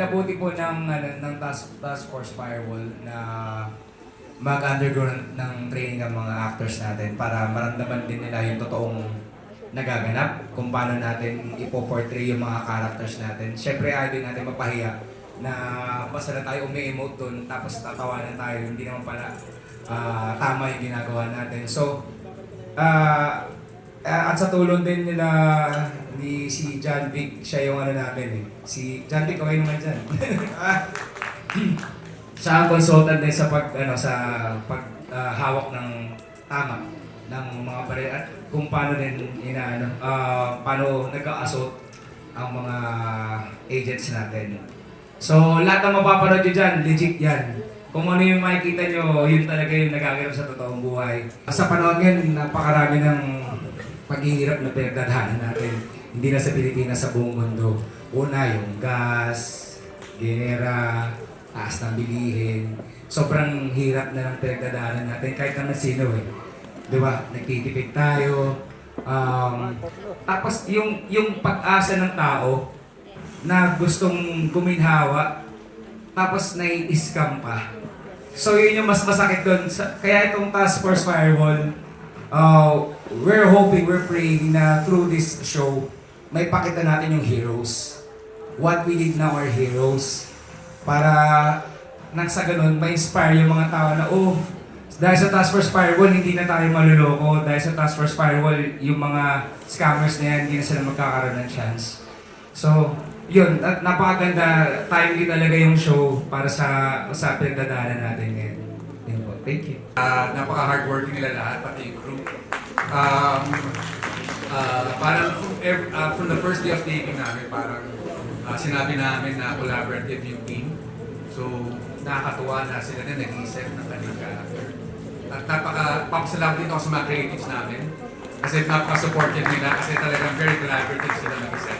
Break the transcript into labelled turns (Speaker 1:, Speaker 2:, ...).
Speaker 1: minabuti po ng Task Force Firewall na mag-undergo ng training ng mga actors natin para maramdaman din nila yung totoong nagaganap, kung paano natin ipo-portray yung mga characters natin. Siyempre, ayaw din natin mapahiya na basta na tayo umi-emote dun, tapos tatawanan tayo, hindi naman pala tama yung ginagawa natin. So, at sa tulong din nila ni si John Vic, siya yung ano namin eh. Si John Vic, okay naman dyan. Siya ang consultant din sa hawak ng tama ng mga baril at kung paano din paano nag-a-assault ang mga agents natin. So, lahat ng mapapanood nyo dyan, legit yan. Kung ano yung makikita nyo, yun talaga yung nagaganap sa totoong buhay. Sa panahon ngayon, napakarami ng paghihirap na pinagdadaanan natin. Hindi na sa Pilipinas, sa buong mundo. Una, yung gas, genera, taas ng bilihin. Sobrang hirap na ng pinagdadaanan natin kahit naman sino eh. Di ba? Nagtitipid tayo. Tapos yung pag-asa ng tao na gustong guminhawa, tapos nai-scam pa. So yun yung mas masakit doon. Kaya itong Task Force Firewall, we're hoping, we're praying na through this show, may pakita natin yung heroes. What we need now are heroes. Para nang sa ganun, ma-inspire yung mga tao na, oh, dahil sa Task Force Firewall, hindi na tayo maluloko. Dahil sa Task Force Firewall, yung mga scammers na yan, hindi na sila magkakaroon ng chance. So, yun, at napakaganda, timely talaga yung show para sa pinagdadaanan natin ngayon. Yun po, thank you.
Speaker 2: Napaka-hardworking nila lahat, pati yung crew. Parang from the first day of taping namin, parang sinabi namin na collaborative yung team. So, nakakatuwa na sila na nag-iisip ng kanilang character. At napaka-papasalamat din ako sa mga creatives namin. Kasi napaka-supportive nila kasi talagang very collaborative sila nag-isip.